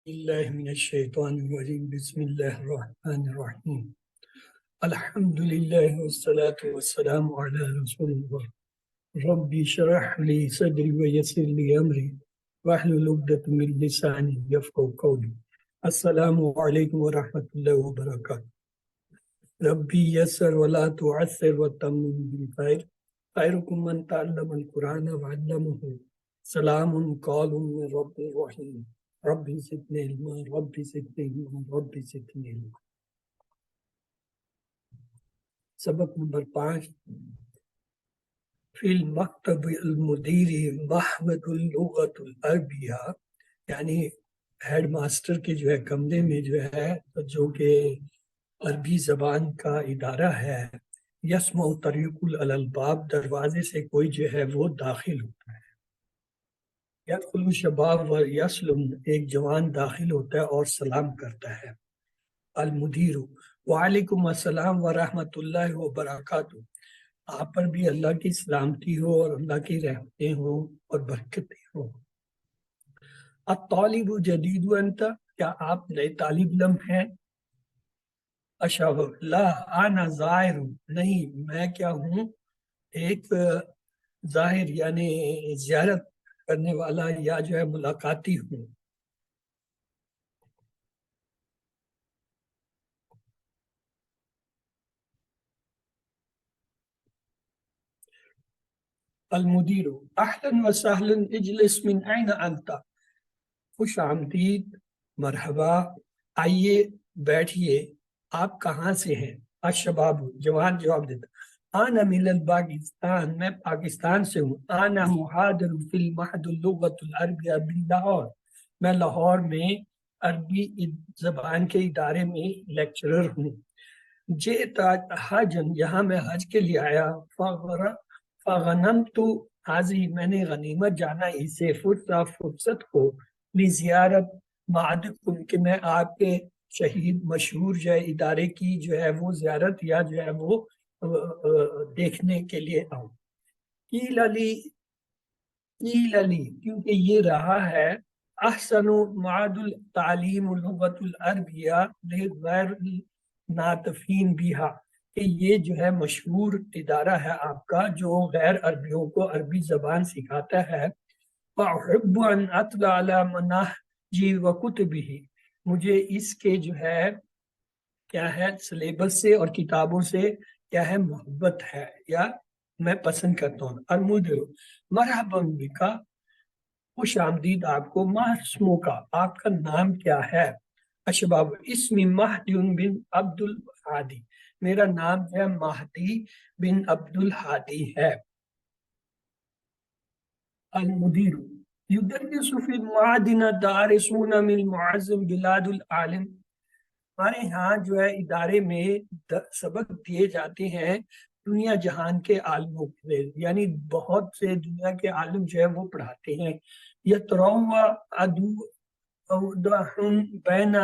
بالله من الشيطان الرجيم بسم الله الرحمن الرحيم الحمد لله والصلاة والسلام على رسول الله ربي اشرح لي صدري ويسر لي أمري واحلل عقدة من لساني يفقهوا قولي السلام عليكم ورحمة الله وبركاته ربي يسر ولا تعسر وتمم بالخير خيركم من تعلم القرآن وعلمه سلام قال من رب رحيم ربي زدني علما ربي زدني علما ربي زدني علما. سبق نمبر 5 فی المکتب المدیر محمد اللغت العربیہ، یعنی ہیڈ ماسٹر کے جو ہے کمرے میں جو ہے جو کہ عربی زبان کا ادارہ ہے، یسمع طریق الالباب، دروازے سے کوئی جو ہے وہ داخل ہوتا ہے، یدخل شباب و یسلم، ایک جوان داخل ہوتا ہے اور سلام کرتا ہے، المدیر وعلیکم السلام ورحمۃ اللہ وبرکاتہ، آپ پر بھی اللہ کی سلامتی ہو اور اللہ کی رحمتیں ہوں اور برکتیں ہوں. الطالب جدید انت، کیا آپ نئے طالب علم ہیں؟ اشہب لا انا زائر، نہیں میں کیا ہوں ایک ظاہر یعنی زیارت کرنے والا یا جو ہے ملاقاتی ہوں. المدیر اہلا وسہلا اجلس من این انت، خوش آمدید، مرحبا، آئیے بیٹھیے، آپ کہاں سے ہیں؟ الشباب، جوان جواب دیتا، آنا من الپاکستان، میں پاکستان سے ہوں، آنا محاضر فی المعہد اللغۃ العربیہ بلاہور، میں لاہور میں عربی زبان کے ادارے میں لیکچرر ہوں. جئتا حجن، یہاں میں حج کے لیے آیا، فغنمت حاضی، میں نے غنیمت جانا اسے، فرصت کو، لزیارت معدکم، کہ میں آپ کے شہید مشہور جو ہے ادارے کی جو ہے وہ زیارت یا جو ہے وہ دیکھنے کے لیے آؤں. قیل علی، کیونکہ یہ رہا ہے، احسن معد التعلیم لغت العربیہ غیر ناطفین بہا، کہ یہ جو ہے مشہور ادارہ ہے آپ کا جو غیر عربیوں کو عربی زبان سکھاتا ہے. فأحب ان اطلع علی مناہجی وکتبہ، مجھے اس کے جو ہے کیا ہے سلیبس سے اور کتابوں سے کیا ہے محبت ہے یا میں پسند کرتا ہوں. المدیر مرحبا بکا، خوش آمدید آپ کو، ما اسمو کا، آپ کا نام کیا ہے؟ اشباب اسمی مہدی بن عبد الحادی، میرا نام ہے مہدی بن عبد الحادی ہے. المدیر یدرس فی المعادن دارسون من معظم بلاد العالم، ہمارے ہاں جو ہے ادارے میں سبق دیے جاتے ہیں دنیا جہان کے عالموں کے، یعنی بہت سے دنیا کے عالم جو ہے وہ پڑھاتے ہیں. یترون ادو بین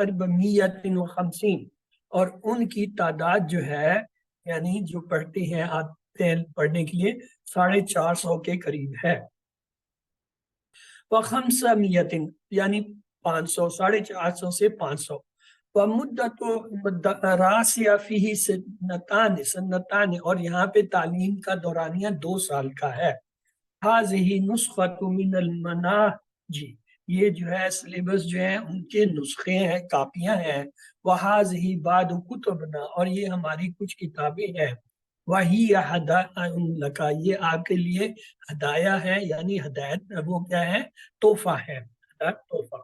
اربعیت و خمسین، اور ان کی تعداد جو ہے یعنی جو پڑھتے ہیں آتے ہیں پڑھنے کے لیے 450 کے قریب ہے. وخمسمائۃ، یعنی 500، 450 سے 500. ومدت راسیہ فیہ سنتان، اور یہاں پہ تعلیم کا دورانیہ 2 سال کا ہے. ہذہ نسخۃ من المناہج، یہ جو ہے سلیبس جو ہے ان کے نسخے ہیں، کاپیاں ہیں. وہذہ بعض کتبنا، اور یہ ہماری کچھ کتابیں ہیں. وہی ہدایٰ لک، یہ آپ کے لیے ہدایہ ہے، یعنی ہدایت وہ کیا ہے تحفہ ہے، تحفہ.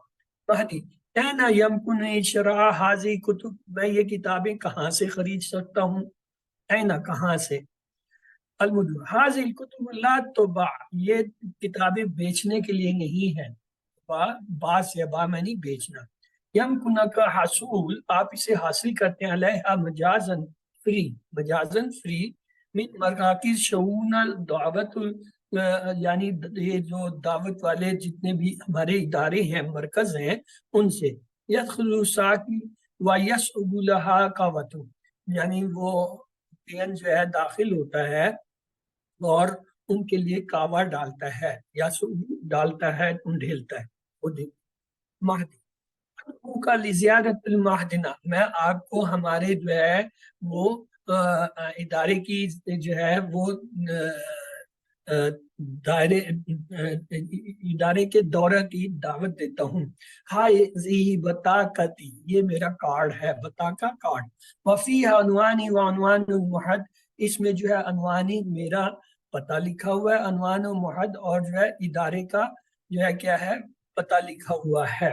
مہدی کہنا یمکن شراء حاضی کتب، میں یہ کتابیں کہاں سے خرید سکتا ہوں؟ اینا، کہاں سے؟ المدیر حاضی الکتب لا تباع، یہ کتابیں بیچنے کے لیے نہیں ہیں، با سے با میں نہیں بیچنا. یمکن کا حصول، آپ اسے حاصل کرتے ہیں، علیہ مجازن فری، مجازن فری، من مراکز شؤون دعوت، یعنی یہ جو دعوت والے جتنے بھی ہمارے ادارے ہیں مرکز ہیں ان سے. یدخل ساکی و یسعب لہا قوت، یعنی وہ جو ہے داخل ہوتا ہے اور ان کے لیے کعوہ ڈالتا ہے یا ڈالتا ہے ڈھیلتا ہے. خود مہدی کا لزیارت المہدنا، میں آپ کو ہمارے جو ہے وہ ادارے کی جو ہے وہ دائرے ادارے کے دورہ کی دعوت دیتا ہوں. ہائی بطاقتی، یہ میرا کارڈ ہے، بطاقہ کارڈ. وفی عنوانی و عنوان المحد، اس میں جو ہے عنوانی میرا پتہ لکھا ہوا ہے، عنوان و محد اور جو ہے ادارے کا جو ہے کیا ہے پتہ لکھا ہوا ہے.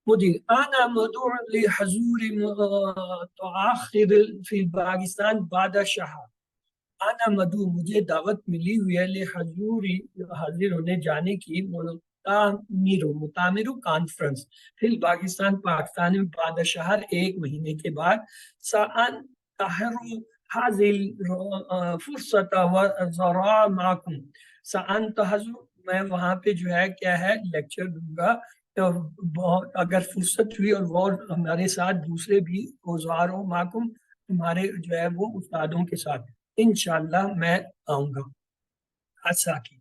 مدیر انا مدعو لحضور متاخر فی پاکستان بعد شہر. انا مدعو، مجھے دعوت ملی ہوئی ہے لحضور، حاضر ہونے جانے کی، متامر کانفرنس فی پاکستان، پاکستان میں بعد شہر، ایک مہینے کے بعد. سان تحر حاضر فرصت و ذرا معکم. سان تحضر، میں وہاں پہ جو ہے کیا ہے لیکچر دوں گا، اگر فرصت ہوئی، اور وہ ہمارے ساتھ دوسرے بھی اوزار و معکم، تمہارے جو ہے وہ استادوں کے ساتھ انشاءاللہ میں آؤں گا. اچھا کی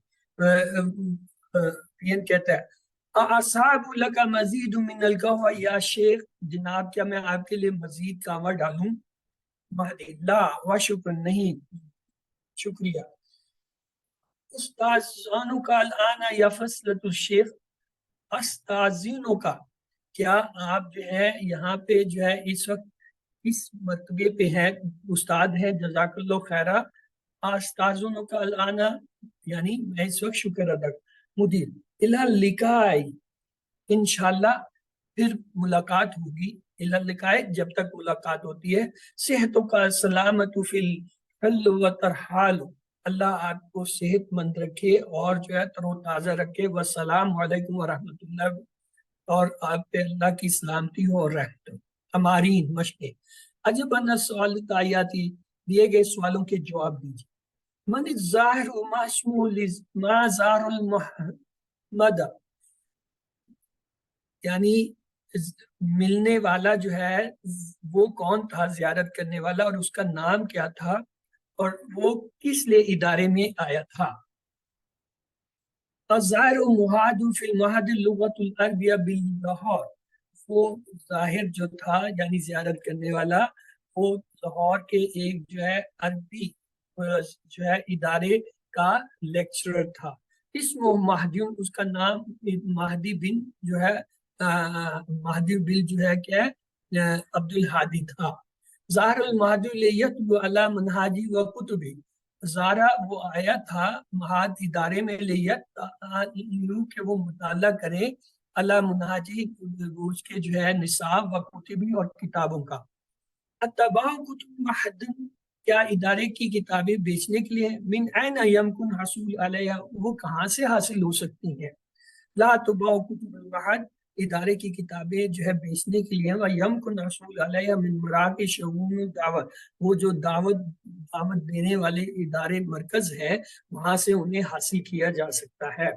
یہ کہتا ہے اصحاب لک مزید من القهوہ یا شیخ، جناب کیا میں آپ کے لیے مزید قہوہ ڈالوں؟ مہدی لا و شکر، نہیں شکریہ. استاذانو کا الان یا فصلت الشیخ، استاذینوں کا، کیا آپ جو ہے یہاں پہ جو ہے اس وقت اس مرتبے پہ ہیں، استاد ہیں، جزاک اللہ خیرہ. استاذونوں کا الانا، یعنی میں اس وقت شکر ادا. مدیر الا لکھائی، انشاءاللہ پھر ملاقات ہوگی. الا لکھائے، جب تک ملاقات ہوتی ہے. صحتوں کا سلامت فی الحل و ترحال، اللہ آپ کو صحت مند رکھے اور جو ہے تر و تازہ رکھے. والسلام علیکم ورحمۃ اللہ، اور آپ پہ اللہ کی سلامتی ہو اور رحمت ہو. ہماری مشقیں عجب ان سوال تعیاتی، دیے گئے سوالوں کے جواب دیجیے. من الظاہر معصوم ما زار المحمد، یعنی ملنے والا جو ہے وہ کون تھا زیارت کرنے والا، اور اس کا نام کیا تھا، اور وہ کس لیے ادارے میں آیا تھا. الظاہر محاد فی المحد لغت العربیہ باللاہور، وہ ظاہر جو تھا یعنی زیارت کرنے والا، وہ لاہور کے ایک جو ہے عربی جو ہے ادارے کا لیکچرر تھا. اسم مہدی، اس کا نام مہدی بن جو ہے مہدی بن جو ہے کیا ہے عبد الحادی تھا. ظاہر المہدی لیتلو علی منہاجی و کتبی، زارا وہ آیا تھا مہاد ادارے میں لیت کہ وہ مطالعہ کرے اللہ منہاجی، اس کے جو ہے نصاب و کتبی اور کتابوں کا. اتباع کتب محدن، کیا ادارے کی کتابیں بیچنے کے لیے؟ من این یمکن حصول علیہ، وہ کہاں سے حاصل ہو سکتی ہیں؟ لا تباع کتب المحد، ادارے کی کتابیں جو ہے بیچنے کے لیے. وَيَمْكُنْ حصول علیہ من مراکز شؤون الدعوت، وہ جو دعوت دینے والے ادارے مرکز ہے وہاں سے انہیں حاصل کیا جا سکتا ہے.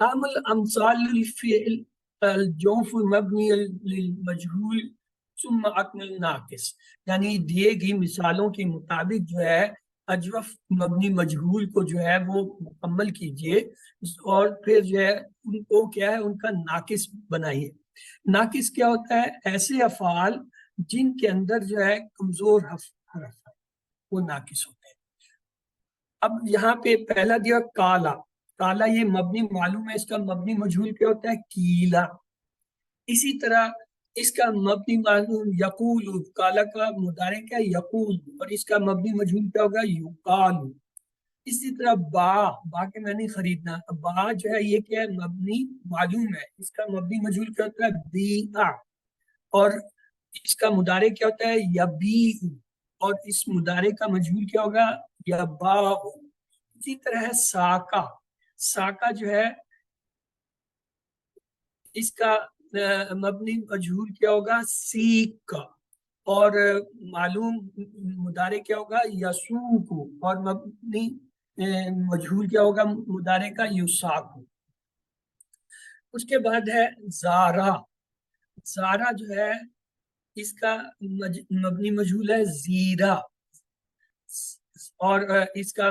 عامل امثال الفعل الجوف مبنی للمجہول ثم اکمل ناقص، یعنی دیے گئی مثالوں کے مطابق جو ہے اجوف مبنی مجہول کو جو ہے وہ مکمل کیجئے، اور پھر جو ہے ان کو کیا ہے ان کا ناقص بنائیے. ناقص کیا ہوتا ہے؟ ایسے افعال جن کے اندر جو ہے کمزور حرف ہے وہ ناقص ہوتے ہیں. اب یہاں پہ پہلا دیا کالا، کالا یہ مبنی معلوم ہے، اس کا مبنی مجہول کیا ہوتا ہے؟ کیلا. اسی طرح اس کا مبنی معلوم یقول، کالا کا مضارع کیا یقول، اور اس کا مبنی مجہول کیا ہوگا؟ یقال. اسی طرح با کے میں نہیں خریدنا، با جو ہے یہ کیا ہے؟ مبنی معلوم ہے، اس کا مبنی مجہول کیا ہوتا ہے؟ بیع، اور اس کا مضارع کیا ہوتا ہے؟ یبیع، اور اس مضارع کا مجہول کیا ہوگا؟ یباع. اسی طرح ہے ساکا، ساکا جو ہے اس کا مبنی مجہول کیا ہوگا؟ سیک کا، اور معلوم مضارع کیا ہوگا؟ یسوق، اور مبنی مجہول کیا ہوگا مضارع کا؟ یساق. اس کے بعد ہے زارا، زارا جو ہے اس کا مبنی مجہول ہے زیرا، اور اس کا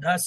10,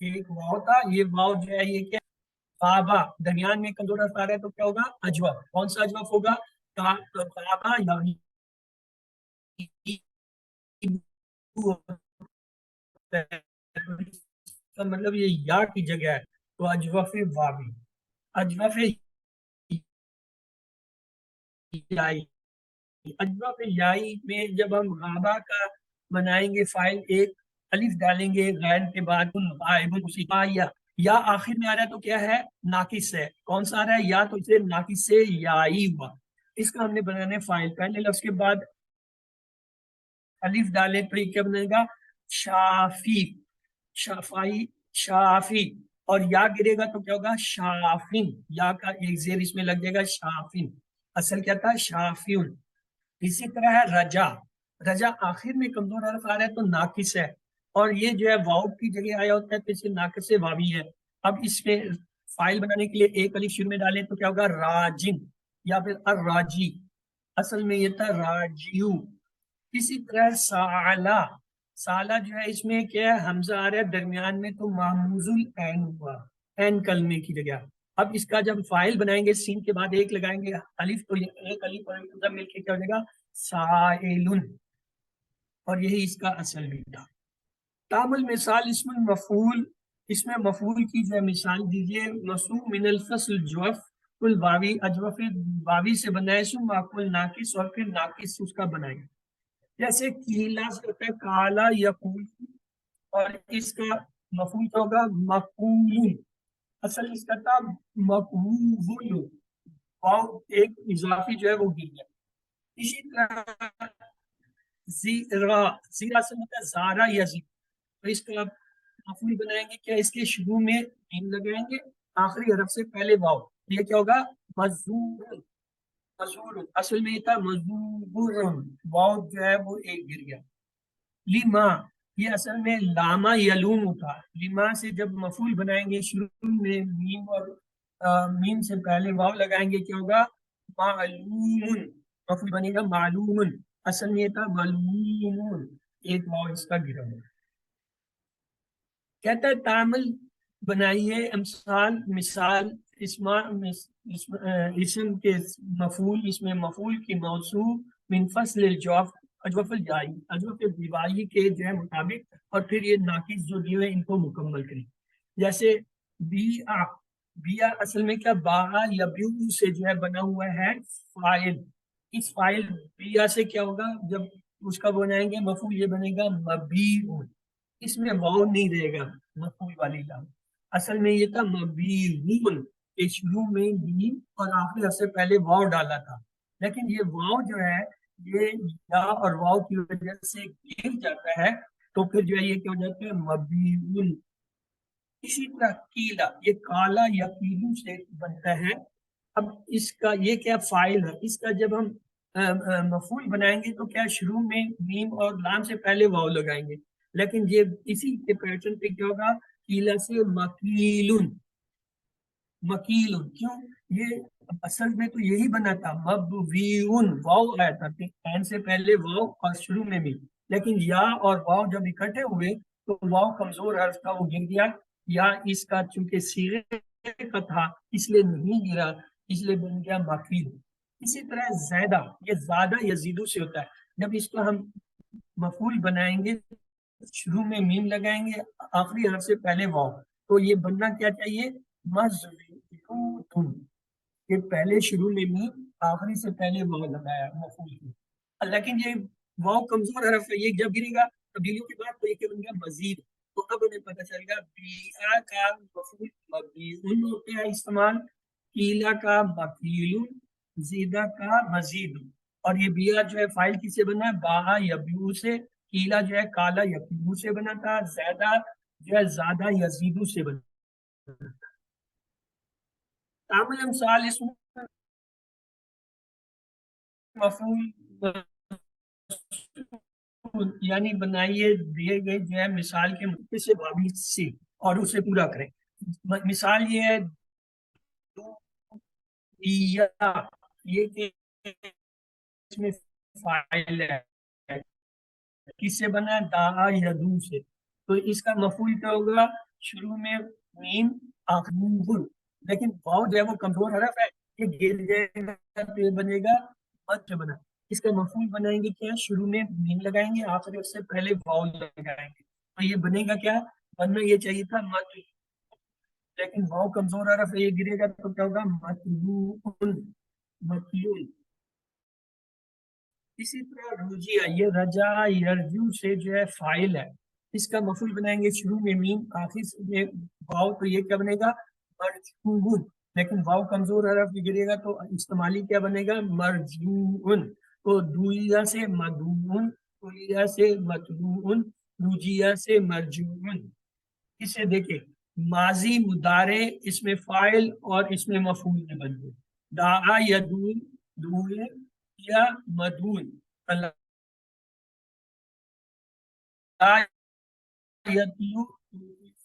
ایک واو تھا, یہ واو جو ہے یہ کیا, بابا, درمیان میں کمزور حرف آ رہا ہے تو کیا ہوگا, اجوف. کون سا اجوف ہوگا, بابا یعنی کا مطلب یہ یا کی جگہ ہے, تو اجوف واوی, اجوف یائی. اجوف یائی میں جب ہم غابہ کا بنائیں گے فائل, ایک الف ڈالیں گے غین کے بعد, یا آخر میں آ رہا ہے تو کیا ہے, ناقص ہے. کون سا آ رہا ہے, یا, تو اسے ناقص سے یائی ہوا. اس کا ہم نے بنانا ہے فائل, پہلے لفظ کے بعد الف ڈالیں تو یہ کیا بنے گا, شافی, شافائی, شافی. اور یا گرے گا تو کیا ہوگا, شافن, یا کا ایک زیر اس میں لگ جائے گا, شافن. اصل کیا تھا, شافیون. اسی طرح ہے رجا, رجا آخر میں کمزور حرف آ رہا ہے تو ناقص ہے, اور یہ جو ہے واو کی جگہ آیا ہوتا ہے تو اسے ناقص سے واوی ہے. اب اس میں فائل بنانے کے لیے ایک الف شروع میں ڈالیں تو کیا ہوگا, راجن, یا پھر الراجی. اصل میں یہ تھا راجیو. اسی طرح سالہ, سالہ جو ہے اس میں کیا ہے, حمزہ آ رہا ہے درمیان میں تو محموز العین ہوا, عین کلمے کی جگہ. اب اس کا جب فائل بنائیں گے, سین کے بعد ایک لگائیں گے الف, تو ایک الف اور ایک مل کے کیا ہو جائے گا, سائلن. اور یہی اس کا اصل بھی تھا. تامل مثال اسم المفعول, اس میں مفعول کی جو ہے مثال دیجیے, مسوع من الفصل جوف کل واوی, اجوف واوی سے بنائے, سم معقول ناقص, اور پھر ناقص اس کا بنائے. جیسے کیلا سے ہوتا ہے کالا یقول, اور اس کا مفعول کیا ہوگا, مقول. اصل اس کا تھا مقبول, واو ایک اضافی جو ہے وہ گر گیا. اسی طرح زیرا, زیرا سے مطلب زارا یا زی, تو اس کا مفعول بنائیں گے کیا, اس کے شروع میں میم لگائیں گے, آخری حرف سے پہلے واو, یہ کیا ہوگا, مزور, مزور. اصل میں یہ تھا مزور, واو جو ہے وہ ایک گر گیا. لما, یہ اصل میں لاما یلوم تھا. لما سے جب مفعول بنائیں گے, شروع میں میم اور میم سے پہلے واو لگائیں گے, کیا ہوگا, معلوم, مفعول بنے گا معلوم. اصل میں یہ تھا معلوم, ایک واو اس کا گرا ہوا. کہتا ہے تعامل بنائیے امثال, مثال اسم کے مفعول, اس میں مفعول کی موضوع من فصل الجوف, اجوف الجائی, اجوف الجائی کے جو ہے مطابق, اور پھر یہ ناقص جو دیے ان کو مکمل کریں. جیسے بیع, بیع اصل میں کیا, باع یا بیع سے جو ہے بنا ہوا ہے فائل. اس فائل بیع سے کیا ہوگا, جب اس کا بنائیں گے مفعول, یہ بنے گا مبیع. اس میں واو نہیں رہے گا مفعول والی لام. اصل میں یہ تھا مبیعون, کہ شروع میں میم اور آخر حرف سے پہلے واو ڈالا تھا, لیکن یہ واو جو ہے یہ یا اور واو کی وجہ سے گر جاتا ہے, تو پھر جو ہے یہ کیا ہو جاتا ہے, مبیعون. اسی طرح کیلا, یہ کالا یا کیلو سے بنتا ہے. اب اس کا یہ کیا فائل ہے, اس کا جب ہم مفعول بنائیں گے تو کیا شروع میں میم اور لام سے پہلے واو لگائیں گے, لیکن یہ اسی کے پیٹرن پہ کیا ہوگا, کیلا سے مکیلن, مکیلن. کیوں, یہ اصل میں تو یہی بنا تھا مبویون, واو آیا تھا عین سے پہلے واو اور شروع میں بھی, لیکن یا اور واو جب اکٹھے ہوئے تو واو کمزور حرف تھا وہ گر گیا, یا اس کا چونکہ سیغے کا تھا اس لیے نہیں گرا, اس لیے بن گیا مکیل. اسی طرح زیادہ, یہ زیادہ یزیدو سے ہوتا ہے, جب اس کو ہم مفعول بنائیں گے شروع میں میم لگائیں گے آخری حرف سے پہلے واو, تو یہ بننا کیا چاہیے, مزیدون, کہ پہلے شروع میں میم آخری سے پہلے واو لگایا مفعول کی. لیکن یہ واو کمزور حرف ہے, یہ جب گرے گا تبدیلیوں کے بعد تو یہ کیا بن گیا, مزید. تو اب ہمیں پتہ چل گا بیع کا مفعول مبیعون ہوتا ہے استعمال, کیلا کا مکیل, زیدہ کا مزید. اور یہ بیع جو ہے فائل کس سے بنا ہے, باع یا بیع سے, کیلا جو ہے کالا یا کیلو سے بنا تھا, زیادہ جو ہے زیادہ یزیدو سے بنا. تعامل امثال اس میں مفعول یعنی بنائیے دیے گئے جو ہے مثال کے مدعے سے وابی سے, اور اسے پورا کریں. مثال یہ ہے, یہ کہ اس میں فائل ہے, کس سے بنا ہے, دا یا دو سے, تو اس کا مفعول کیا ہوگا, شروع میں میم آخر، لیکن واؤ جو ہے وہ کمزور حرف ہے، یہ گر جائے گا تو یہ بنے گا مت جو بنا. اس کا مفعول بنائیں گے کیا؟ شروع میں میم لگائیں گے، آخر اس سے پہلے واؤ لگائیں گے، تو یہ بنے گا کیا؟ بننا یہ چاہیے تھا مت، لیکن واؤ کمزور حرف ہے، یہ گرے گا تو کیا ہوگا؟ مطلوب. مطلوب. اسی طرح رجیہ، یہ رجا یرجو سے جو ہے فائل ہے، اس کا مفعول بنائیں گے شروع میں میم آخر میں واؤ، تو یہ کیا بنے گا؟ مرجوعون. لیکن واؤ کمزور حرف گرے گا تو استعمالی کیا بنے گا؟ مرجوعون. تو دویا سے مدعون، دویا سے مطلوعون، رجیہ سے مرجوعون. اسے دیکھیں، ماضی مضارع اس میں فاعل اور اس میں مفعول میں بن گئے. دعا یدعو، دعوے یا مدعون. اللہ یتلو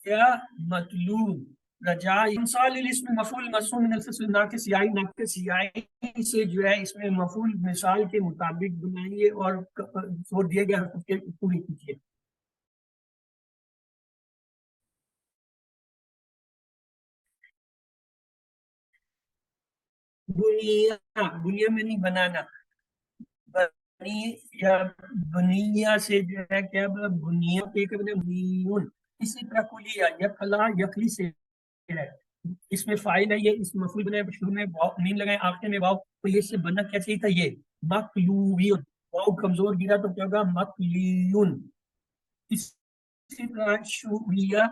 یا مطلوب. رجا مثال الاسم مفعول مرفوع من الفصل ناقص یائی، ناقص یائی سے جو ہے اس میں مفعول مثال کے مطابق بنائیے اور چھوڑ دیے گئے حرف کے پوری کیجیے. بنیا، بنیا میں نہیں بنانا، بنی یا بنیا سے جو ہے کیا بنیا پہ بنیون. اسی طرح کلیا یکلا یکلی سے ہے، اس میں فائل ہے، یہ اس مفعول بنے شروع میں میم لگائیں آخر میں واو، تو یہ سے بننا کیا چاہیے تھا؟ یہ مقلوبیون. واو کمزور گرا تو کیا ہوگا؟ مقلیون. اسی طرح شویہ،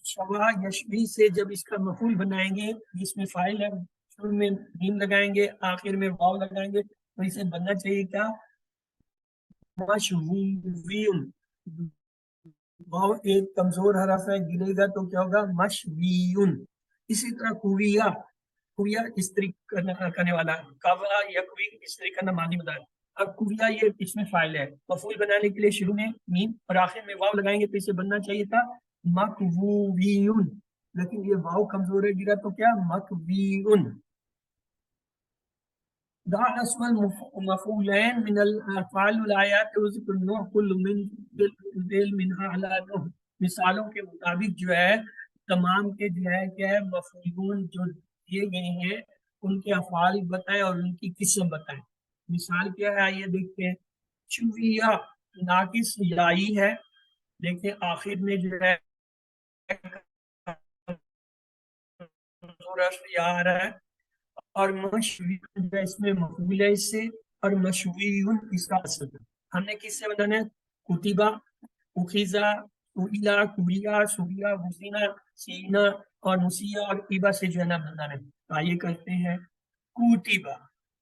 شوا یشوی سے جب اس کا مفعول بنائیں گے، اس میں فائل ہے، شروع میں میم لگائیں گے آخر میں واو لگائیں گے، تو اسے بننا چاہیے کیا؟ مشویون. واو ایک کمزور حرف ہے، گرے گا تو کیا ہوگا؟ مشویون. اسی طرح کویا، کویا استری کرنے والا، کاوا یکوی استری کرنا ماضی مضارع. اب کویا یہ اس میں فائل ہے، مفعول بنانے کے لیے شروع میں میم اور آخر میں واو لگائیں گے، تو اسے بننا چاہیے تھا مکوویون، لیکن یہ واو کمزور ہے، گرا تو کیا؟ مکویون. دع اسم المفعولين من الافعال والآیات وذکر النوع كل من دل منها على نوع. مثالوں کے مطابق جو ہے تمام کے جو ہے کیا ہے مفعولون جو دیے گئے ہیں ان کے افعال بتائیں اور ان کی قسم بتائیں. مثال کیا ہے آئیے دیکھتے ہیں. چویا ناقص یائی ہے، دیکھیں آخر میں جو ہے یا آ رہا ہے، اور مشویون جو اس میں مفعول ہے اس سے، اور مشویون اس کا اصل ہے. ہم نے کس سے بنانا ہے؟ کتبہ، اخیزہ، سئلہ، کبیا، سبیا، وزینہ، سینا اور مسیح اور ابا سے جو ہے نا بنانا ہے. تو آئیے کرتے ہیں. کتبہ،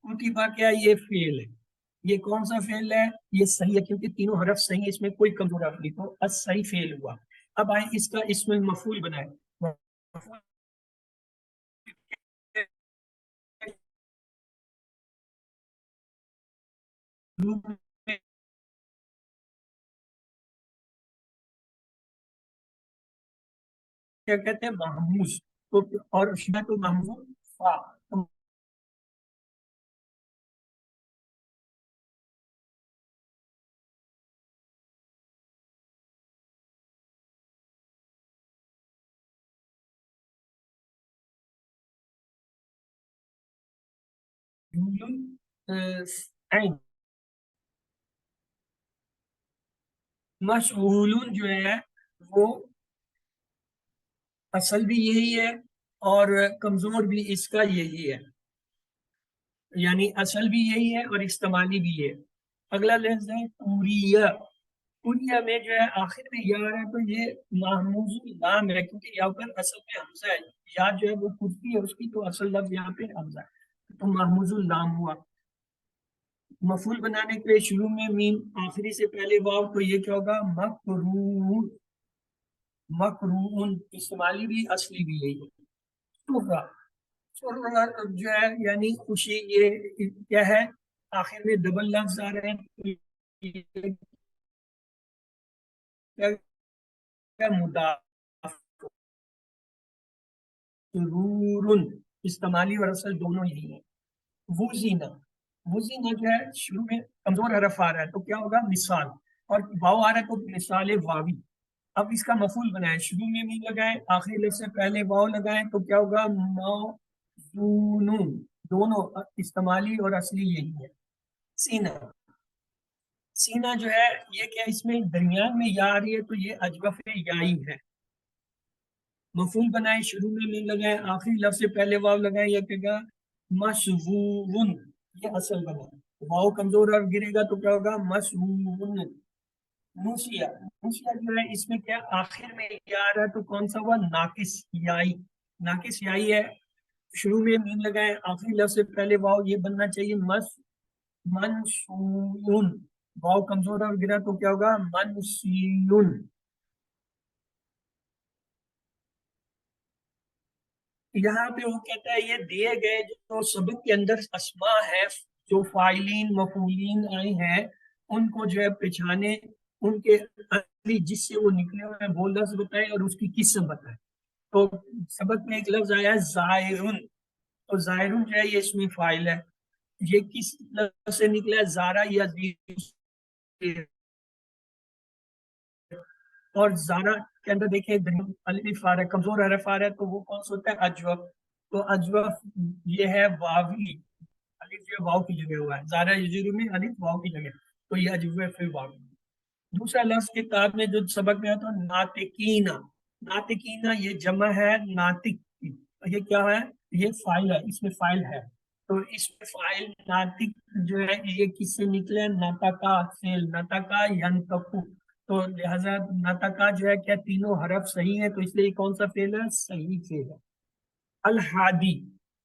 کتبہ کیا؟ یہ فعل ہے. یہ کون سا فعل ہے؟ یہ صحیح ہے کیونکہ تینوں حرف صحیح ہے، اس میں کوئی کمزور حرف نہیں، تو صحیح فعل ہوا. اب آئیں اس کا اسم مفعول بنائیں. مفعول کیا کہتے ہیں؟ محموز. تو اور شدت محمود فا. عین. مشغولون جو ہے وہ اصل بھی یہی ہے اور کمزور بھی اس کا یہی ہے، یعنی اصل بھی یہی ہے اور استعمالی بھی ہے. اگلا لفظ ہے کوریہ. کوریہ میں جو ہے آخر میں یا ہے تو یہ محموز نام ہے کیونکہ یہاں پر اصل میں حمزہ ہے. یا جو ہے وہ کرتی ہے اس کی، تو اصل لفظ یہاں پہ حمزہ ہے، تو محموز النام ہوا. مفعول بنانے کے لیے شروع میں میم آخری سے پہلے واو، تو یہ کیا ہوگا؟ مکرون. مکرون استعمالی بھی اصلی بھی یہی ہے. سرہ، سرہ جو ہے یعنی خوشی، یہ کیا ہے؟ آخر میں ڈبل لفظ آ رہے ہیں، مضاف. سرور استعمالی اور اصل دونوں یہی ہیں. وزینہ، وزینہ جو ہے شروع میں کمزور حرف آ رہا ہے تو کیا ہوگا؟ مثال، اور واو آ رہا ہے تو مثال واوی. اب اس کا مفعول بنائیں، شروع میں میم لگائیں، آخری لفظ سے پہلے واو لگائیں، تو کیا ہوگا؟ موزونون. دونوں استعمالی اور اصلی یہی ہے. سینا. سینا جو ہے یہ کیا اس میں درمیان میں یا آ رہی ہے، تو یہ اجوف یائی ہے. مفعول بنائیں، شروع میں میم لگائیں، آخری لفظ سے پہلے واو لگائیں، یا کہے گا مسوون. یہ اصل بنا. واو کمزور اور گرے گا تو کیا ہوگا؟ مسوون. نوسیا. نوسیا جو ہے اس میں کیا آخر میں یا آ رہا ہے، تو کون سا ہوا؟ ناقص یائی. ناقص یائی ہے. شروع میں میم لگائیں، آخری لفظ سے پہلے واو یہ بننا چاہیے منسون. واو کمزور اور گرا تو کیا ہوگا؟ منسیون. یہاں پہ وہ کہتا ہے یہ دیے گئے جو سبق کے اندر اسماء ہے، جو فاعلین مفعولین آئے ہیں، ان کو جو ہے پہچانے، ان کے اصلی جس سے وہ نکلے ہوئے ہیں وہ لفظ بتائے اور اس کی قسم بتائے. تو سبق میں ایک لفظ آیا ہے زائرن. تو زائرن جو ہے یہ اس میں فاعل ہے. یہ کس لفظ سے نکلا ہے؟ زارا یا زیر. اور زارا کے اندر دیکھیں الف آ رہا ہے، کمزور حرف آ رہا ہے، تو وہ کون سا ہوتا ہے؟ اجوف. تو اجوف یہ ہے واوی. الف جو ہے واو کی جگہ ہوا ہے، زارا یزیر میں الف واو کی جگہ، تو یہ اجوف ہے واو. دوسرا لفظ کتاب میں جو سبق میں آتا ہے ناطقینا. ناطقینا یہ جمع ہے ناطق کی. یہ کیا ہے؟ یہ فاعل ہے، اس میں فاعل ہے. تو اس میں فاعل ناطق جو ہے یہ کس سے نکلے؟ نطقا فعل، نطقا ینطقو. تو لہذا نطقا جو ہے کیا تینوں حرف صحیح ہے، تو اس لیے کون سا فعل ہے؟ صحیح فعل ہے. الحادی.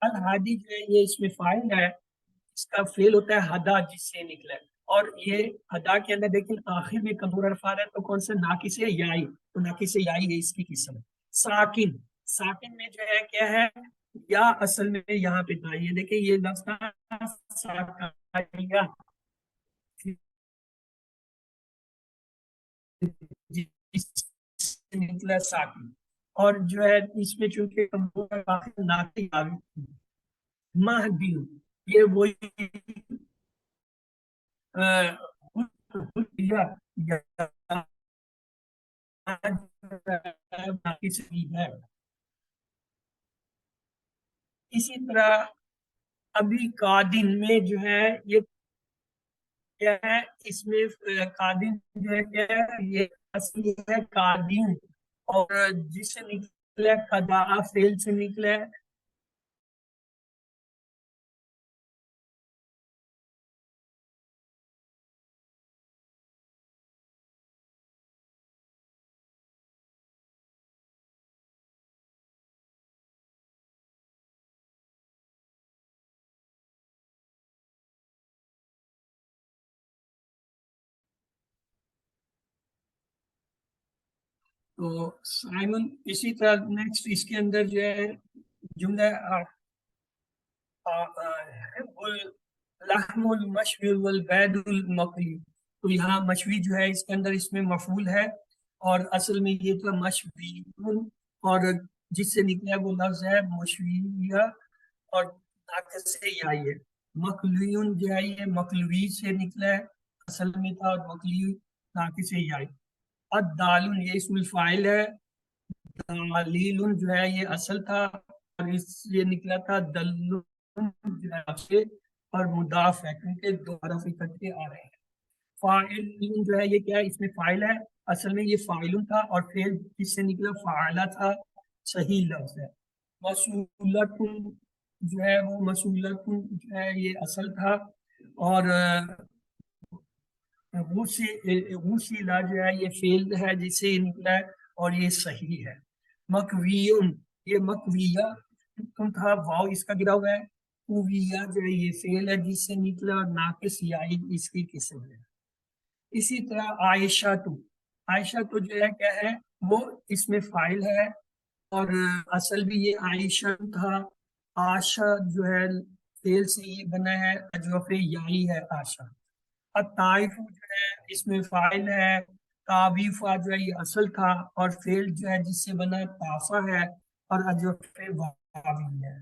الحادی جو ہے یہ اس میں فاعل ہے، اس کا فعل ہوتا ہے ہدا جس سے نکلا ہے. اور یہ ہدا کے اندر دیکھیں آخر میں کمزور حرف آ رہا ہے، تو کون سا؟ ناقص یائی. تو ناقص یائی ہے اس کی قسم. ساکن. ساکن میں جو ہے کیا ہے؟ یا اصل میں یہاں پہ تھا، یہ دیکھیں یہ لفظ تھا ساکیا، جس سے نکلا ساکن. اور جو ہے اس میں چونکہ کمزور حرف آخر ناقص آ گئی. مہدی. یہ وہی ہے. اسی طرح ابھی قادن میں جو ہے یہ کیا ہے؟ اس میں قادن جو ہے کیا ہے؟ یہ اصلی ہے قادن، اور جس سے نکلا قدا فعل سے نکلا ہے. تو سائمن اسی طرح نیکسٹ اس کے اندر جو ہے جملہ لحم المشوی والبید المقلی. تو یہاں مشوی جو ہے اس کے اندر اس میں مفعول ہے، اور اصل میں یہ تو مشوی، اور جس سے نکلا ہے وہ لفظ ہے مشویہ، اور ناقص سے یہ آئی ہے. مقلیون جو ہے یہ مقلوی سے نکلا ہے، اصل میں تھا، اور مقلی ناقص سے یہ آئی. الدالون یہ اسم الفاعل ہے. دلیل جو ہے یہ اصل تھا، اور اس یہ نکلا تھا دلون جو ہے سے، اور مضاف ہے کیونکہ دو حرف اکٹھے آ رہے ہیں. فاعل جو ہے یہ کیا ہے؟ اس میں فاعل ہے، اصل میں یہ فاعل تھا، اور فعل کس سے نکلا؟ فاعلہ تھا. صحیح لفظ ہے. مسئولت جو ہے وہ مسئولت جو ہے یہ اصل تھا، اور غسیلہ جو ہے یہ فعل ہے جس سے یہ نکلا ہے، اور یہ صحیح ہے. مکویون یہ مکویہ تھا، واو اس کا گرا ہوا ہے. کویہ جو ہے یہ فعل ہے جس سے نکلا، اور ناقص یائی اس کی قسم ہے. اسی طرح عائشہ تو. عائشہ تو جو ہے کیا ہے؟ وہ اس میں فاعل ہے، اور اصل بھی یہ عائشہ تھا. آشا جو ہے فعل سے یہ بنا ہے، اجوف یائی ہے آشا. الطائف جو ہے اس میں فاعل ہے. تعویفہ جو ہے یہ اصل تھا، اور فعل جو ہے جس سے بنا طافہ ہے، اور اجوف واوی ہے.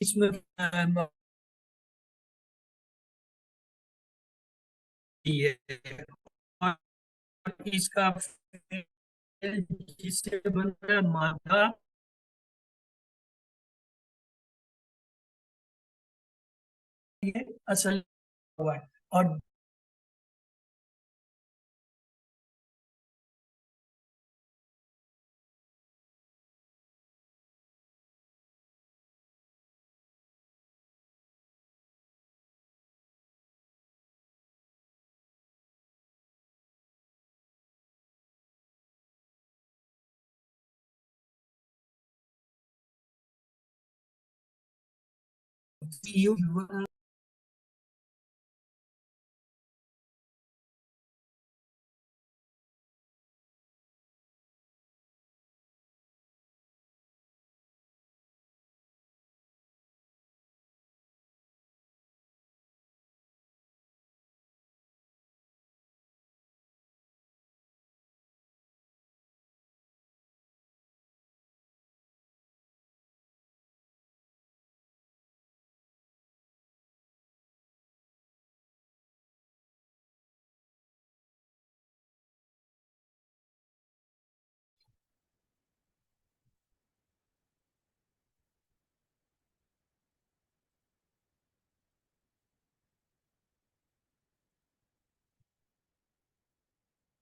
اس میں اس کا فعل جس سے بنا مادہ یہ اصل ہوا ہے، اور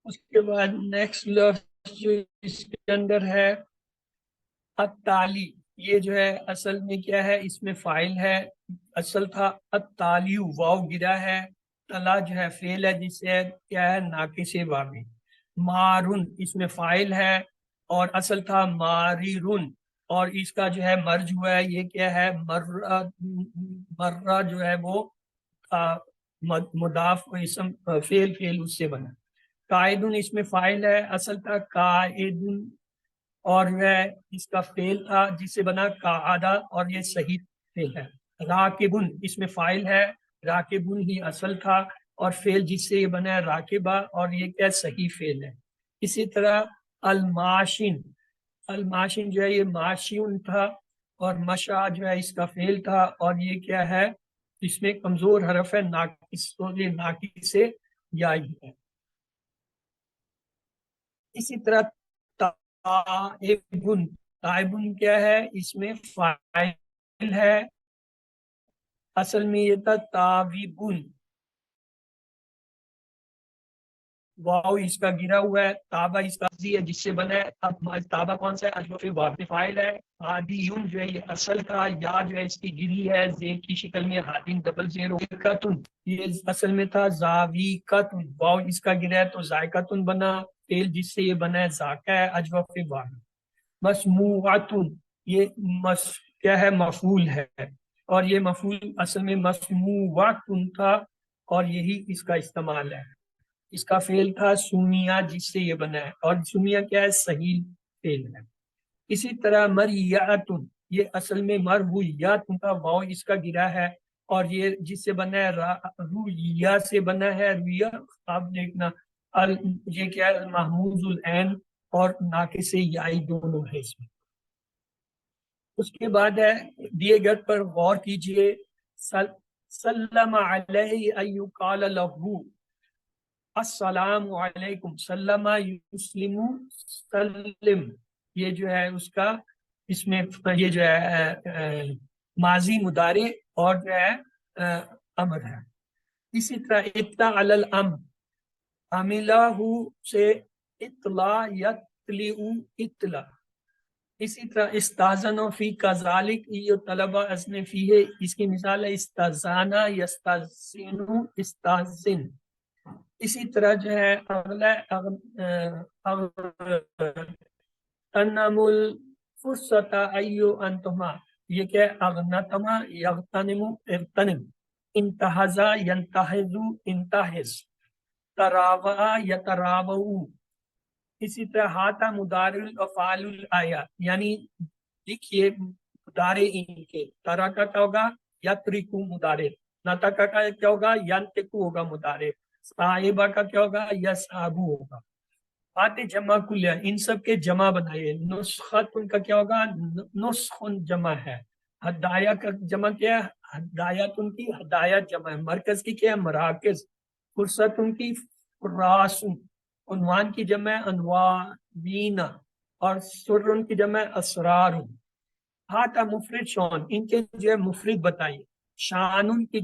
اس کے بعد نیکسٹ لفظ جو اس کے اندر ہے التالی، یہ جو ہے اصل میں کیا ہے، اس میں فاعل ہے، اصل تھا التالیو، واو گرا ہے، تلا جو ہے فعل ہے جس سے کیا ہے ناقص واوی، مارن اس میں فاعل ہے اور اصل تھا ماریرن، اور اس کا جو ہے مرج ہوا ہے، یہ کیا ہے مرہ، مرہ جو ہے وہ مضاف اسم فعل اس سے بنا، قائدن اس میں فاعل ہے، اصل تھا قائدن، اور جو ہے اس کا فعل تھا جس سے بنا قعدہ، اور یہ صحیح فعل ہے، راکبن اس میں فاعل ہے، راکبن ہی اصل تھا، اور فعل جس سے یہ بنا ہے راکبہ، اور یہ کیا صحیح فعل ہے۔ اسی طرح الماشن، الماشن جو ہے یہ ماشیون تھا، اور مشا جو ہے اس کا فعل تھا، اور یہ کیا ہے اس میں کمزور حرف ہے، ناقص، تو یہ ناقص سے یائی ہے۔ اسی طرح تائبن، تائبن کیا ہے، اس میں فاعل ہے، اصل میں یہ تھا تابیبن، واو اس کا گرا ہوا ہے، تابا اس کا ہے جس سے بنا ہے، اب تابا کون سا ہے، اشرف واقع فاعل ہے، ہادیون جو ہے یہ اصل کا، یا جو ہے اس کی گری ہے زیر کی شکل میں، ہادین ڈبل زیرو، یہ اصل میں تھا زاویقتن، واو اس کا گرا ہے تو ذائقتن بنا، فعل جس سے یہ بنا ہے ذاکہ ہے، اجوف واقع، مسموعتن یہ کیا ہے مفعول ہے، اور یہ مفعول اصل میں مسموعتن تھا، اور یہی اس کا استعمال ہے، اس کا فعل تھا سمیا جس سے یہ بنا ہے، اور سمیا کیا ہے صحیح فعل ہے۔ اسی طرح مریاتن، یہ اصل میں مربویاتن تھا، واو اس کا گرا ہے، اور یہ جس سے بنا ہے رویا سے بنا ہے، رویا آپ دیکھنا یہ کیا ہے محموز العین اور ناقص یائی دونوں ہے اس میں۔ اس کے بعد ہے دیے گئے پر غور کیجئے، سلم علیہ ایو قال لہو السلام علیکم، سلم یسلم سلم، یہ جو ہے اس کا اس میں یہ جو ہے ماضی مضارع اور جو ہے امر ہے۔ اسی طرح اطلاع علی الامر، عملہ سے اطلاع یطلع اطلاع، اسی طرح استاذن فی کذالک یہ طلبہ ازن فی ہے، اس کی مثال ہے استاذانہ یستاذن استاذن۔ اسی طرح جو ہے اغلا تنم الفرصت ایو انتما، یہ کیا ہے اغنتما یغتنم اغتنم، انتہزا ینتہزو انتہز، تراوا یتراو۔ اسی طرح ہاتھا مضارع الافعال الآیات، یعنی لکھیے مضارع ان کے، ترا کا کیا ہوگا یترکو مضارع، نتا کا کیا ہوگا ینتقو ہوگا مضارع، صاحبہ کا کیا ہوگا یصحبو ہوگا، آتے جمع کلیہ ان سب کے جمع بنائیے، نسخت ان کا کیا ہوگا نسخ جمع ہے، ہدایہ کا جمع کیا ہے ہدایت، ان کی ہدایت جمع ہے، مرکز کی کیا ہے مراکز، فرصت ان کی فراسن، عنوان کی جمع عنوانین اور سرن کی جمع اسرار. ہاتھا مفرد شون، ان کے جو ہے مفرد بتائیے. شانن کی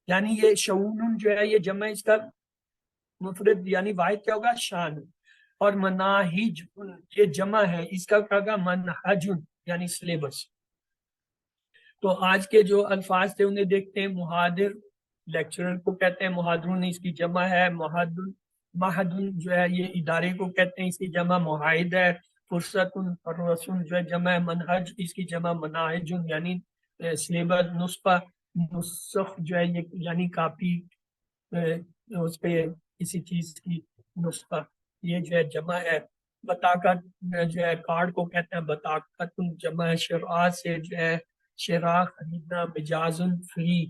یعنی یہ شعون جو ہے یہ جمع اس کا مفرد یعنی واحد کیا ہوگا؟ شان. اور مناہج یہ جمع ہے، اس کا کیا ہوگا؟ منہج یعنی سلیبس. تو آج کے جو الفاظ تھے انہیں دیکھتے ہیں. محاضر لیکچرر کو کہتے ہیں، محاضرون اس کی جمع ہے. معہدن جو ہے یہ ادارے کو کہتے ہیں، اس کی جمع معاہد ہے. فرصت اور رسول جو ہے جمع ہے. منہج اس کی جمع مناہج یعنی سلیبس. نسخہ نسخ جو ہے یہ یعنی کاپی، اس پہ کسی چیز کی نسخہ، یہ جو ہے جمع ہے. بطاقت جو ہے کارڈ کو کہتے ہیں بطاقت جمع ہے. شراء سے جو ہے شراء خریدنا. مجازن فری.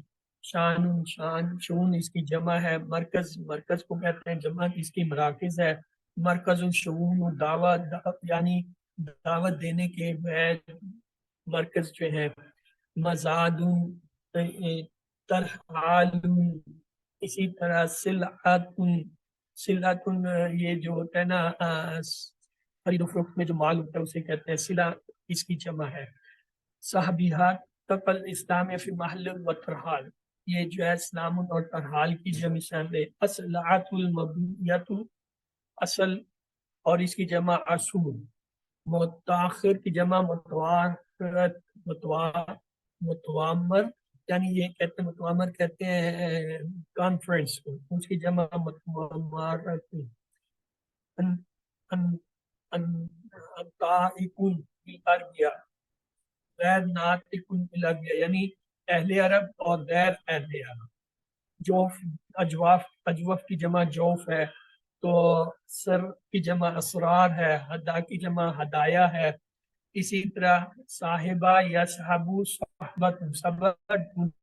شان شان شون اس کی جمع ہے. مرکز مرکز کو کہتے ہیں جمع اس کی مراکز ہے. مرکز الشؤون دعوت یعنی دعوت دینے کے جو ہے مرکز جو ہے. مزاد ترحال اسی طرح سلعت یہ جو ہوتا ہے نا خرید و فروخت میں جو مال ہوتا ہے اسے کہتے ہیں سلع، اس کی جمع ہے. صحابیات تقل اسلام فی محل و ترحال، یہ جو ہے اسلام اور ترحال کی جمع ہے. اصلعت المبنیت اصل اور اس کی جمع اصول. متاخر کی جمع متوامر یعنی یہ کہتے ہیں متوامر کہتے ہیں کانفرنس کو، اس کی جمع متوامرات. انطائق العربیہ غیر ناطق العربیہ یعنی اہل عرب اور غیر اہل عرب. جوف اجوف کی جمع جوف ہے. تو سر کی جمع اسرار ہے. ہدا کی جمع ہدایہ ہے. اسی طرح صاحبہ یا صحابو صحبت صحبت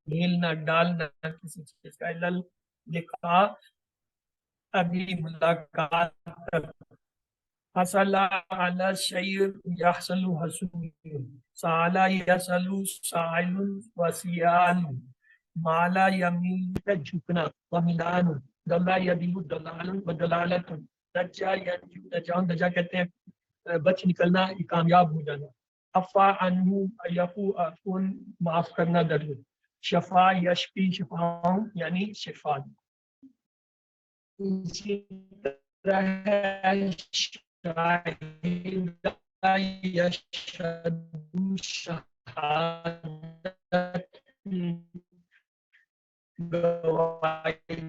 ڈھیلنا ڈالنا کسی چیز کا. لقاء ابھی ملاقات. حصل علی الشیء یحصل حصول. سأل یسأل سائل وسیال. مالا یمیل جھکنا. وملان دلہ یدیل دلال ودلالت. دجا ینجو دجان دجا کہتے ہیں بچ نکلنا، کامیاب ہو جانا. عفا عنہ یفو عفون معاف کرنا درد. شفا یشفی شفاؤں یعنی شفا. اسی طرح شاہد یشہد شہادت گواہی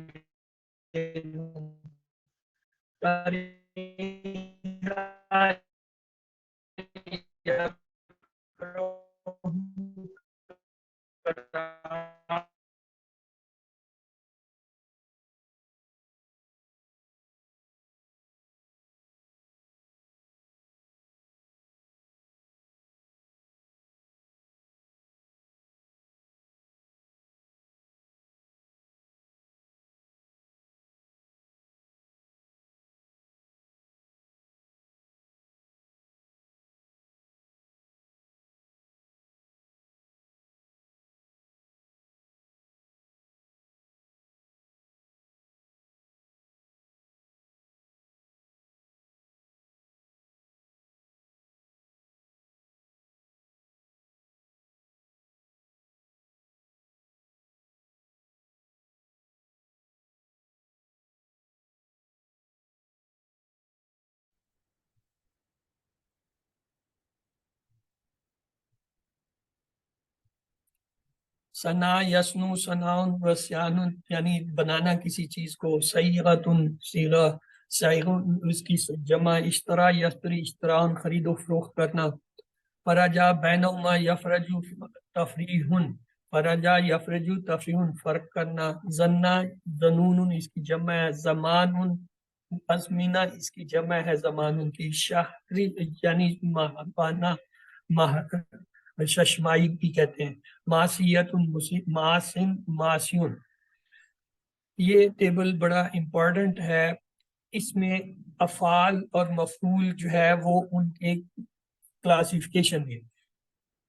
ثنا یسنو ثناء وسیان یعنی بنانا کسی چیز کو. صیغۃ صیغہ صیغ اس کی جمع. اشترا یشتری اشتراء خرید و فروخت کرنا. فرجا بینہما یفرج تفریح. فرجا یفرج تفریح فرق کرنا. زنا ظنون اس کی جمع ہے. زمان ازمینہ اس کی جمع ہے زمان کی. شہری یعنی ماہانہ ماہ ششمائی بھی کہتے ہیں. معصیت معصن معصیون. یہ ٹیبل بڑا امپورٹنٹ ہے. اس میں افعال اور مفعول جو ہے وہ ان کے کلاسیفیکیشن ہے.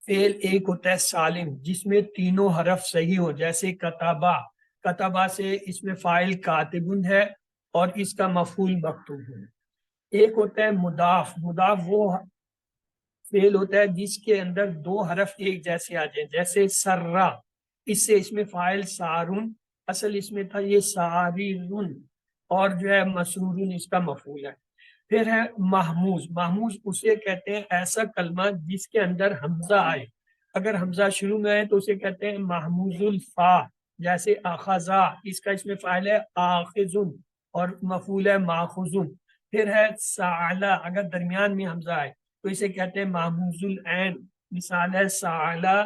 فعل ایک ہوتا ہے سالم جس میں تینوں حرف صحیح ہو، جیسے کتابہ. کتابہ سے اس میں فاعل کاتبن ہے اور اس کا مفعول مکتوب ہے۔ ایک ہوتا ہے مضاف، مضاف وہ فعل ہوتا ہے جس کے اندر دو حرف ایک جیسے آ جائیں، جیسے سرا، اس سے اس میں فاعل سارون، اصل اس میں تھا یہ ساریرون، اور جو ہے مسرورون اس کا مفعول ہے۔ پھر ہے محموز، محموز اسے کہتے ہیں ایسا کلمہ جس کے اندر حمزہ آئے، اگر حمزہ شروع میں آئے تو اسے کہتے ہیں محموز الفا، جیسے اخذا، اس کا اس میں فاعل ہے آخذن اور مفعول ہے ماخذن۔ پھر ہے سعلا، اگر درمیان میں حمزہ آئے تو اسے کہتے ہیں محموز العین، مثال ہے سعلا،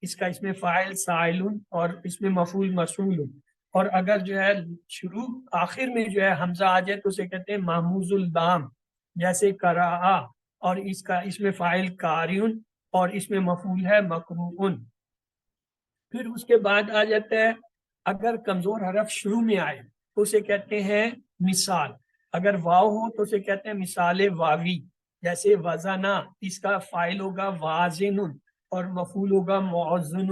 اس کا اس میں فاعل سائلن اور اس میں مفعول مسئول۔ اور اگر جو ہے شروع آخر میں جو ہے حمزہ آ جائے تو اسے کہتے ہیں محموز اللام، جیسے قراء، اور اس کا اس میں فاعل قاریون اور اس میں مفعول ہے مقروءن۔ پھر اس کے بعد آ جاتا ہے اگر کمزور حرف شروع میں آئے تو اسے کہتے ہیں مثال، اگر واو ہو تو اسے کہتے ہیں مثال واوی، جیسے وزنا، اس کا فاعل ہوگا وازن اور مفعول ہوگا موزن۔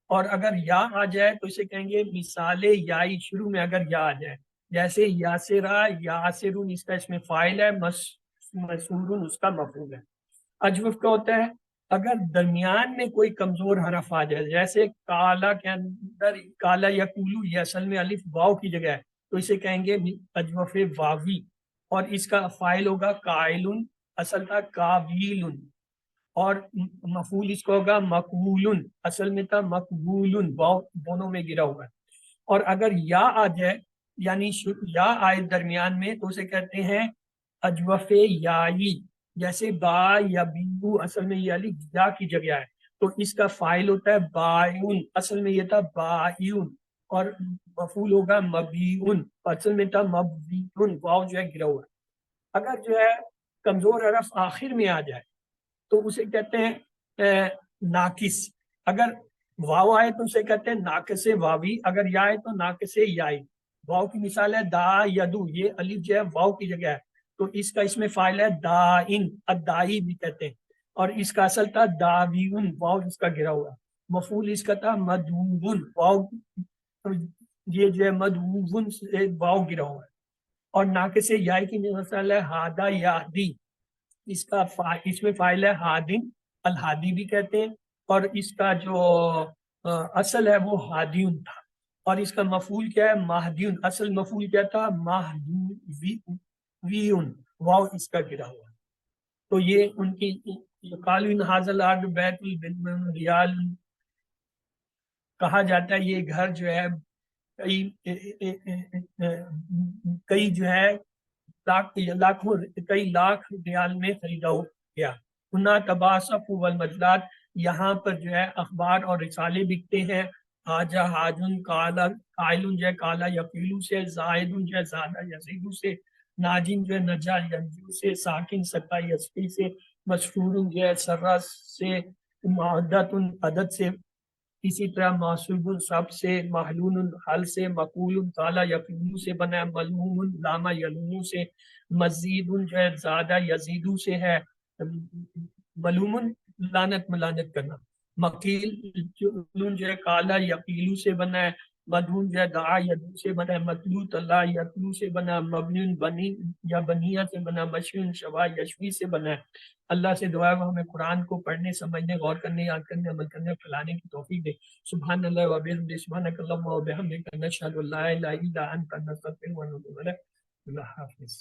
اور اگر یا آ جائے تو اسے کہیں گے مثال یائی، شروع میں اگر یا آ جائے، جیسے یاسرا یاسرون، اس کا اس میں فاعل ہے مسورون، اس کا مفعول ہے۔ اجوف کا ہوتا ہے اگر درمیان میں کوئی کمزور حرف آ جائے، جیسے کالا کے اندر کالا یقولو، یہ اصل میں الف واو کی جگہ ہے تو اسے کہیں گے اجوف واوی، اور اس کا فاعل ہوگا قائلن، اصل تھا قابیلن، اور مفعول اس کو ہوگا مقبولن، اصل میں تھا مقبولن، واو دونوں میں گرا ہوا ہے۔ اور اگر یا آ جائے یعنی یا آئے درمیان میں تو اسے کہتے ہیں اجوف یائی، جیسے با یا بیو، اصل میں یہ الف یا کی جگہ ہے تو اس کا فاعل ہوتا ہے بائون، اصل میں یہ تھا بائیون، اور مفعول ہوگا مبیون، اصل میں تھا مبیون، واو جو ہے گرا ہوا ہے۔ اگر جو ہے کمزور حرف آخر میں آ جائے تو اسے کہتے ہیں ناقص، اگر واو آئے تو اسے کہتے ہیں ناقص واوی، اگر یا آئے تو ناقص یائی۔ واو کی مثال ہے دا یدو، یہ الف جو ہے واو کی جگہ ہے تو اس کا اس میں فاعل ہے دائن، الدائی بھی کہتے ہیں، اور اس کا اصل تھا داویون، واو اس کا گرا ہوا، مفعول اس کا تھا مدعوون، واو یہ جو ہے مدعوون سے واو گرا ہوا ہے۔ اور ناقص یائی کی مثال ہے ہادا یادی، اس کا اس میں فاعل ہے ہادن، الہادی بھی کہتے ہیں، اور اس کا جو اصل ہے وہ ہادیون تھا، اور اس کا مفعول کیا ہے مہدیون، اصل مفعول کیا تھا مہدویون، واو اس کا گرا ہوا۔ تو یہ ان کی قالوا ان ھذا الارض بیت ریال، کہا جاتا ہے یہ گھر جو ہے کئی جو ہے لاکھوں کئی لاکھ ریال میں خریدا ہو گیا۔ انا تباسف والمجلات، یہاں پر جو ہے اخبار اور رسالے بکتے ہیں۔ حاجہ حاجن، کالا قائلن جو ہے کالا یقیلو سے، زائدن جو ہے زادہ یزیدو سے، ناجن جو ہے نجا ینجو سے، ساکن سکا یسفی سے، مسفورن جو ہے سرا سے، معدت عدد سے، اسی طرح معصوب سب سے، محلول حل سے، مقول کالا یقین سے بنا ہے، ملموم لاما یلوم سے، مزید جو ہے زیادہ یزیدو سے ہے، ملوم لعنت ملانت کرنا، مقیل جو ہے کالا یقیلو سے بنا ہے، مدھون جو ہے دعا یدو سے بنا ہے، مطلوط اللہ یتلو سے بنا ہے، مبنی بنی یا بنیا سے بنا، مشین شوا یشوی سے بنا ہے۔ اللہ سے دعا ہے وہ ہمیں قرآن کو پڑھنے، سمجھنے، غور کرنے، یاد کرنے، عمل کرنے، پھیلانے کی توفیق دے۔ سبحان اللہ و بحمدہ، سبحانک اللہم و بحمدک، نشہد ان لا الہ الا انت، نستغفرک و نتوب الیک۔ اللہ حافظ۔